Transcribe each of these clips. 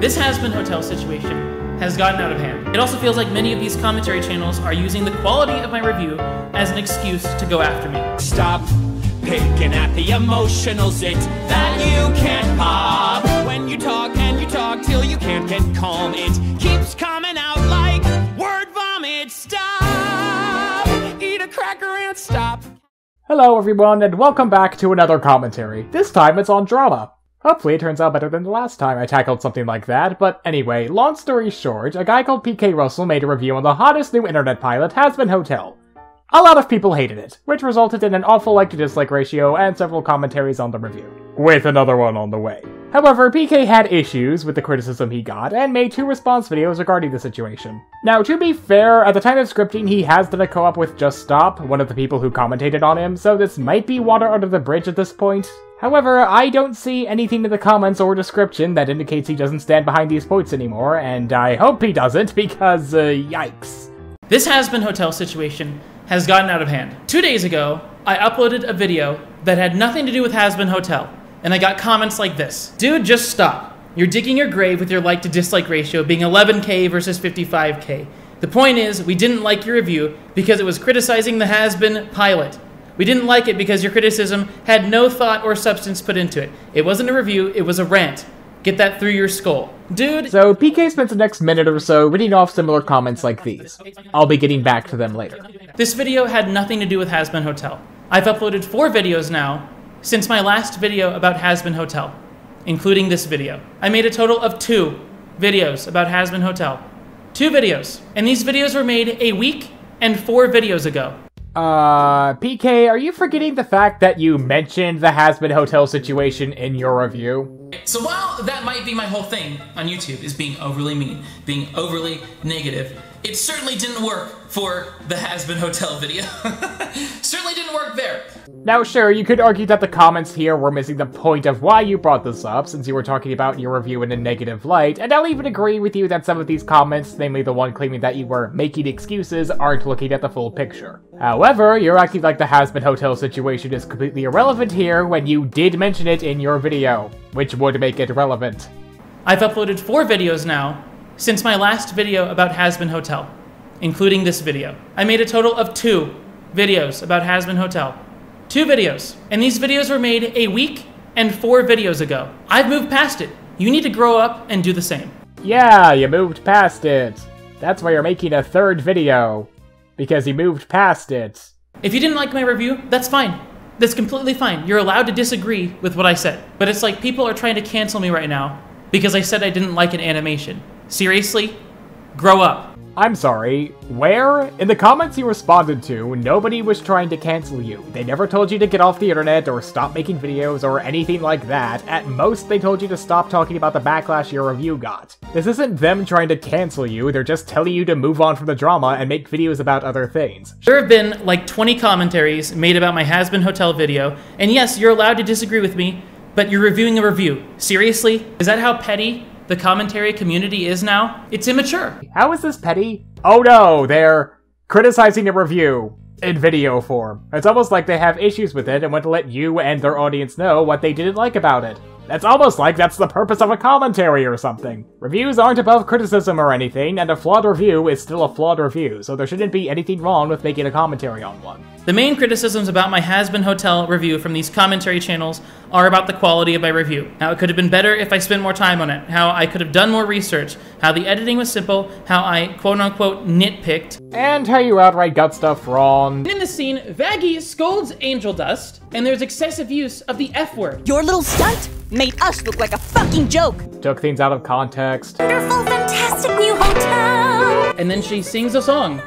This has-been hotel situation has gotten out of hand. It also feels like many of these commentary channels are using the quality of my review as an excuse to go after me. Stop picking at the emotional zit that you can't pop. When you talk and you talk till you can't get calm, it keeps coming out like word vomit. Stop, eat a cracker and stop. Hello everyone, and welcome back to another commentary. This time it's on drama. Hopefully it turns out better than the last time I tackled something like that, but anyway, long story short, a guy called PKRussl made a review on the hottest new internet pilot, Has-Been Hotel. A lot of people hated it, which resulted in an awful like-to-dislike ratio and several commentaries on the review, with another one on the way. However, PK had issues with the criticism he got, and made 2 response videos regarding the situation. Now, to be fair, at the time of scripting he has done a co-op with Just Stop, one of the people who commentated on him, so this might be water under the bridge at this point. However, I don't see anything in the comments or description that indicates he doesn't stand behind these points anymore, and I hope he doesn't, because, yikes. This has-been hotel situation has gotten out of hand. 2 days ago, I uploaded a video that had nothing to do with Has-Been Hotel, and I got comments like this. Dude, just stop. You're digging your grave with your like to dislike ratio being 11K versus 55K. The point is, we didn't like your review because it was criticizing the Has-Been pilot. We didn't like it because your criticism had no thought or substance put into it. It wasn't a review, it was a rant. Get that through your skull. Dude. So PK spent the next minute or so reading off similar comments like these. I'll be getting back to them later. This video had nothing to do with Has-Been Hotel. I've uploaded 4 videos now since my last video about Has-Been Hotel, including this video. I made a total of 2 videos about Has-Been Hotel. 2 videos. And these videos were made a week and 4 videos ago. PK, are you forgetting the fact that you mentioned the Has-Been Hotel situation in your review? So while that might be my whole thing on YouTube, is being overly mean, being overly negative, it certainly didn't work for the Has-Been Hotel video. Certainly didn't work there. Now sure, you could argue that the comments here were missing the point of why you brought this up, since you were talking about your review in a negative light, and I'll even agree with you that some of these comments, namely the one claiming that you were making excuses, aren't looking at the full picture. However, you're acting like the Has-Been Hotel situation is completely irrelevant here when you did mention it in your video, which would make it relevant. I've uploaded 4 videos now since my last video about Has-Been Hotel, including this video. I made a total of 2 videos about Has-Been Hotel. 2 videos. And these videos were made a week and 4 videos ago. I've moved past it. You need to grow up and do the same. Yeah, you moved past it. That's why you're making a 3rd video. Because you moved past it. If you didn't like my review, that's fine. That's completely fine. You're allowed to disagree with what I said. But it's like people are trying to cancel me right now because I said I didn't like an animation. Seriously? Grow up. I'm sorry, where? In the comments you responded to, nobody was trying to cancel you. They never told you to get off the internet or stop making videos or anything like that. At most, they told you to stop talking about the backlash your review got. This isn't them trying to cancel you, they're just telling you to move on from the drama and make videos about other things. There have been like 20 commentaries made about my Has-Been Hotel video, and yes, you're allowed to disagree with me, but you're reviewing a review. Seriously? Is that how petty the commentary community is now? It's immature. How is this petty? Oh no, they're criticizing a review in video form. It's almost like they have issues with it and want to let you and their audience know what they didn't like about it. That's almost like that's the purpose of a commentary or something. Reviews aren't above criticism or anything, and a flawed review is still a flawed review, so there shouldn't be anything wrong with making a commentary on one. The main criticisms about my Has-Been Hotel review from these commentary channels are about the quality of my review. How it could have been better if I spent more time on it, how I could have done more research, how the editing was simple, how I quote-unquote nitpicked, and how you outright got stuff wrong. In the scene, Vaggie scolds Angel Dust, and there's excessive use of the F-word. Your little stunt made us look like a fucking joke. Took things out of context. Wonderful, fantastic new hotel. And then she sings a song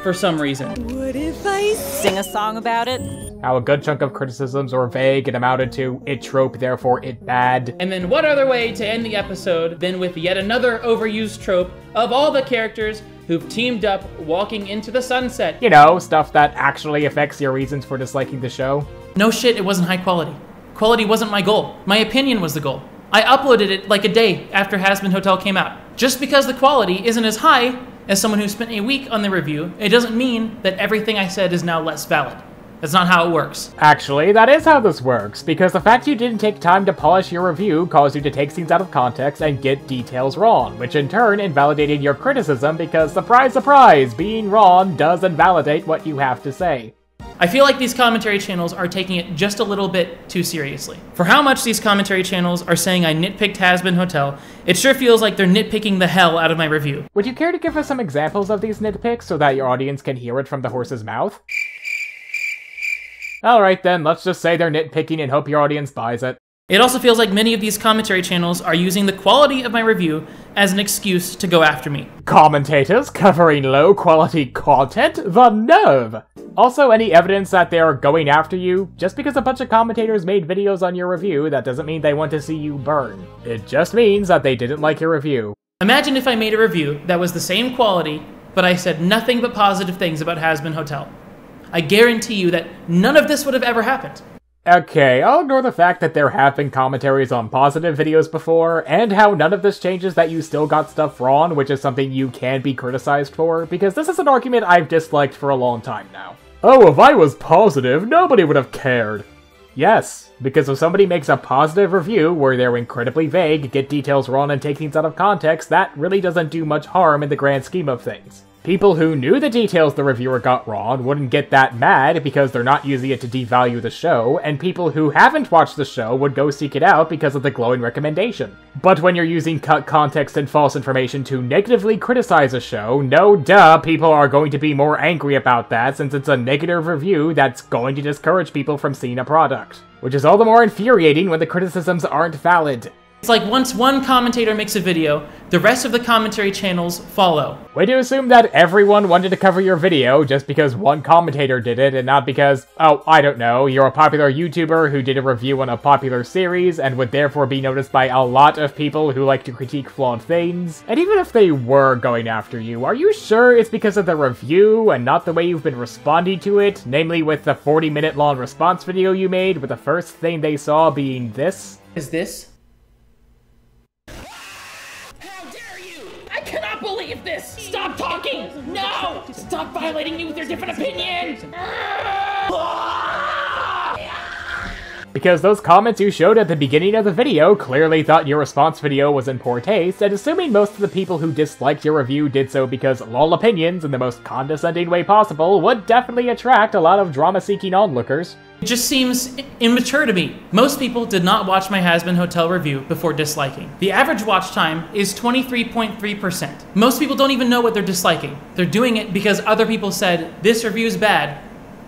for some reason. What if I sing a song about it? How a good chunk of criticisms were vague and amounted to it trope, therefore it bad. And then what other way to end the episode than with yet another overused trope of all the characters who've teamed up walking into the sunset. You know, stuff that actually affects your reasons for disliking the show. No shit, it wasn't high quality. Quality wasn't my goal. My opinion was the goal. I uploaded it like a day after Has-Been Hotel came out. Just because the quality isn't as high as someone who spent a week on the review, it doesn't mean that everything I said is now less valid. That's not how it works. Actually, that is how this works, because the fact you didn't take time to polish your review caused you to take scenes out of context and get details wrong, which in turn invalidated your criticism because, surprise, surprise, being wrong does invalidate what you have to say. I feel like these commentary channels are taking it just a little bit too seriously. For how much these commentary channels are saying I nitpicked Has-Been Hotel, it sure feels like they're nitpicking the hell out of my review. Would you care to give us some examples of these nitpicks so that your audience can hear it from the horse's mouth? Alright then, let's just say they're nitpicking and hope your audience buys it. It also feels like many of these commentary channels are using the quality of my review as an excuse to go after me. Commentators covering low-quality content? The nerve! Also, any evidence that they're going after you? Just because a bunch of commentators made videos on your review, that doesn't mean they want to see you burn. It just means that they didn't like your review. Imagine if I made a review that was the same quality, but I said nothing but positive things about Has-Been Hotel. I guarantee you that none of this would have ever happened. Okay, I'll ignore the fact that there have been commentaries on positive videos before, and how none of this changes that you still got stuff wrong, which is something you can be criticized for, because this is an argument I've disliked for a long time now. Oh, if I was positive, nobody would have cared. Yes, because if somebody makes a positive review where they're incredibly vague, get details wrong, and take things out of context, that really doesn't do much harm in the grand scheme of things. People who knew the details the reviewer got wrong wouldn't get that mad because they're not using it to devalue the show, and people who haven't watched the show would go seek it out because of the glowing recommendation. But when you're using cut context and false information to negatively criticize a show, no duh, people are going to be more angry about that since it's a negative review that's going to discourage people from seeing a product. Which is all the more infuriating when the criticisms aren't valid. It's like once one commentator makes a video, the rest of the commentary channels follow. Way to assume that everyone wanted to cover your video just because one commentator did it and not because, oh, I don't know, you're a popular YouTuber who did a review on a popular series and would therefore be noticed by a lot of people who like to critique flawed things. And even if they were going after you, are you sure it's because of the review and not the way you've been responding to it? Namely with the 40-minute long response video you made with the first thing they saw being this? Is this? I cannot believe this! Stop talking! No! Stop violating me with your different opinions! Because those comments you showed at the beginning of the video clearly thought your response video was in poor taste, and assuming most of the people who disliked your review did so because lol opinions in the most condescending way possible would definitely attract a lot of drama-seeking onlookers. It just seems immature to me. Most people did not watch my Has-Been Hotel review before disliking. The average watch time is 23.3%. Most people don't even know what they're disliking. They're doing it because other people said, this review's bad,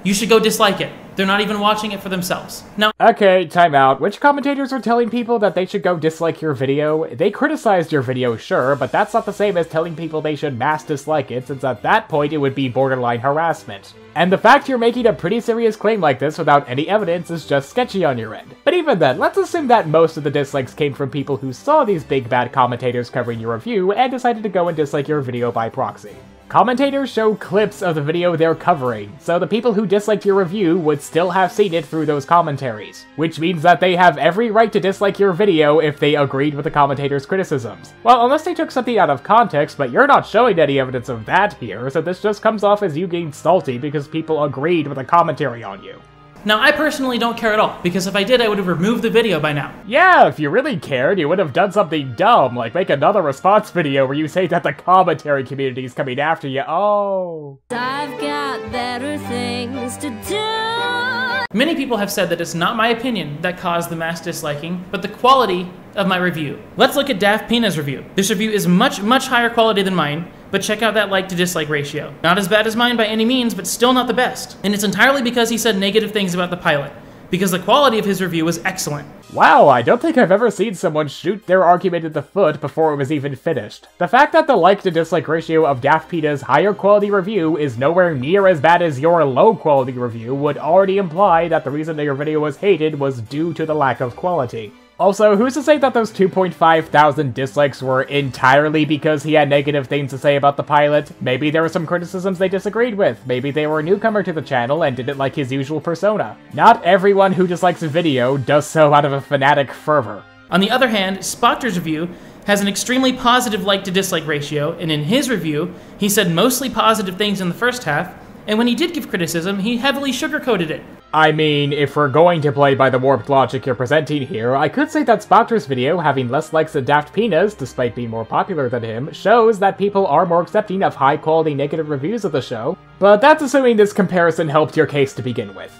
you should go dislike it. They're not even watching it for themselves. Now, okay, time out. Which commentators are telling people that they should go dislike your video? They criticized your video, sure, but that's not the same as telling people they should mass dislike it, since at that point it would be borderline harassment. And the fact you're making a pretty serious claim like this without any evidence is just sketchy on your end. But even then, let's assume that most of the dislikes came from people who saw these big bad commentators covering your review and decided to go and dislike your video by proxy. Commentators show clips of the video they're covering, so the people who disliked your review would still have seen it through those commentaries, which means that they have every right to dislike your video if they agreed with the commentator's criticisms. Well, unless they took something out of context, but you're not showing any evidence of that here, so this just comes off as you getting salty because people agreed with a commentary on you. Now, I personally don't care at all, because if I did, I would have removed the video by now. Yeah, if you really cared, you would have done something dumb, like make another response video where you say that the commentary community is coming after you. Oh. I've got better things to do. Many people have said that it's not my opinion that caused the mass disliking, but the quality of my review. Let's look at Daft Pina's review. This review is much higher quality than mine, but check out that like to dislike ratio. Not as bad as mine by any means, but still not the best. And it's entirely because he said negative things about the pilot, because the quality of his review was excellent. Wow, I don't think I've ever seen someone shoot their argument in the foot before it was even finished. The fact that the like to dislike ratio of Daft Pina's higher quality review is nowhere near as bad as your low quality review would already imply that the reason that your video was hated was due to the lack of quality. Also, who's to say that those 2,500 dislikes were entirely because he had negative things to say about the pilot? Maybe there were some criticisms they disagreed with. Maybe they were a newcomer to the channel and didn't like his usual persona. Not everyone who dislikes a video does so out of a fanatic fervor. On the other hand, Spotter's review has an extremely positive like to dislike ratio, and in his review, he said mostly positive things in the first half, And when he did give criticism, he heavily sugarcoated it. I mean, if we're going to play by the warped logic you're presenting here, I could say that Spoctor's video having less likes than Daft Penas, despite being more popular than him, shows that people are more accepting of high-quality negative reviews of the show, but that's assuming this comparison helped your case to begin with.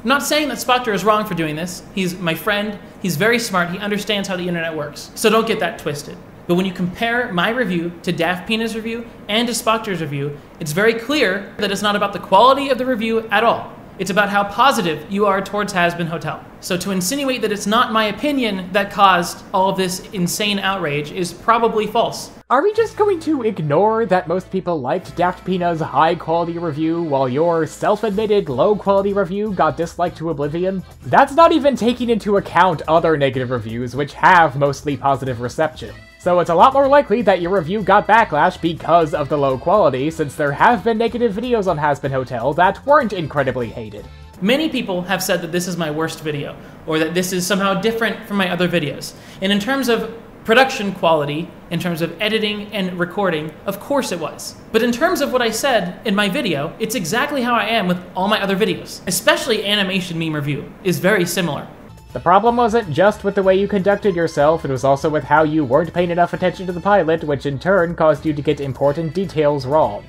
I'm not saying that Spoctor is wrong for doing this. He's my friend, he's very smart, he understands how the internet works, so don't get that twisted. But when you compare my review to Daft Pena's review and to Spoctor's review, it's very clear that it's not about the quality of the review at all. It's about how positive you are towards Hazbin Hotel. So to insinuate that it's not my opinion that caused all of this insane outrage is probably false. Are we just going to ignore that most people liked Daft Pena's high-quality review while your self-admitted low-quality review got disliked to oblivion? That's not even taking into account other negative reviews which have mostly positive reception. So it's a lot more likely that your review got backlash because of the low quality, since there have been negative videos on Hazbin Hotel that weren't incredibly hated. Many people have said that this is my worst video, or that this is somehow different from my other videos. And in terms of production quality, in terms of editing and recording, of course it was. But in terms of what I said in my video, it's exactly how I am with all my other videos. Especially Animation Meme Review is very similar. The problem wasn't just with the way you conducted yourself, it was also with how you weren't paying enough attention to the pilot, which in turn caused you to get important details wrong.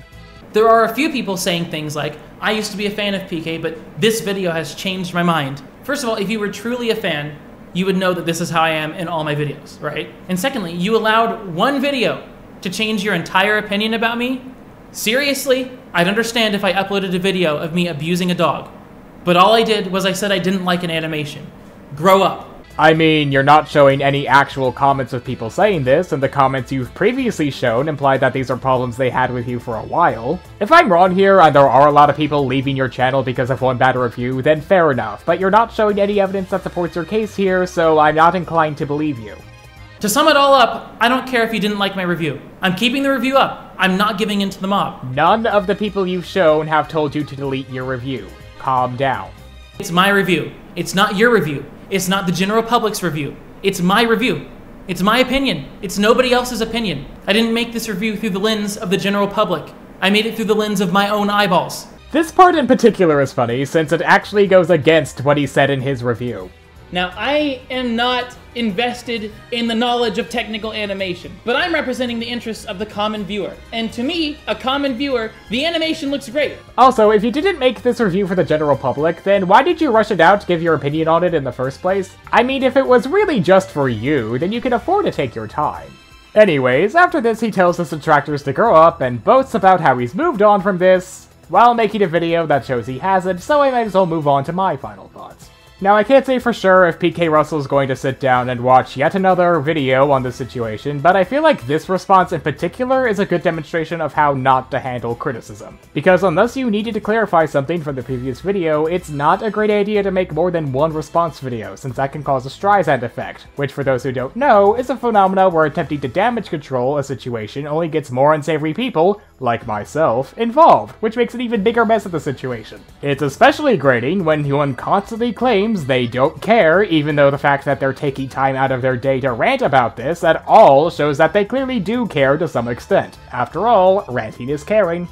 There are a few people saying things like, I used to be a fan of PK, but this video has changed my mind. First of all, if you were truly a fan, you would know that this is how I am in all my videos, right? And secondly, you allowed one video to change your entire opinion about me? Seriously? I'd understand if I uploaded a video of me abusing a dog. But all I did was I said I didn't like an animation. Grow up. I mean, you're not showing any actual comments of people saying this, and the comments you've previously shown imply that these are problems they had with you for a while. If I'm wrong here, and there are a lot of people leaving your channel because of one bad review, then fair enough, but you're not showing any evidence that supports your case here, so I'm not inclined to believe you. To sum it all up, I don't care if you didn't like my review. I'm keeping the review up. I'm not giving in to the mob. None of the people you've shown have told you to delete your review. Calm down. It's my review. It's not your review. It's not the general public's review. It's my review. It's my opinion. It's nobody else's opinion. I didn't make this review through the lens of the general public. I made it through the lens of my own eyeballs. This part in particular is funny, since it actually goes against what he said in his review. Now, I am not invested in the knowledge of technical animation, but I'm representing the interests of the common viewer. And to me, a common viewer, the animation looks great. Also, if you didn't make this review for the general public, then why did you rush it out to give your opinion on it in the first place? I mean, if it was really just for you, then you can afford to take your time. Anyways, after this he tells his detractors to grow up and boasts about how he's moved on from this, while making a video that shows he hasn't, so I might as well move on to my final thoughts. Now, I can't say for sure if PKRussl is going to sit down and watch yet another video on this situation, but I feel like this response in particular is a good demonstration of how not to handle criticism. Because unless you needed to clarify something from the previous video, it's not a great idea to make more than one response video, since that can cause a Streisand effect, which for those who don't know, is a phenomena where attempting to damage control a situation only gets more unsavory people, like myself, involved, which makes an even bigger mess of the situation. It's especially grating when one constantly claims they don't care, even though the fact that they're taking time out of their day to rant about this at all shows that they clearly do care to some extent. After all, ranting is caring.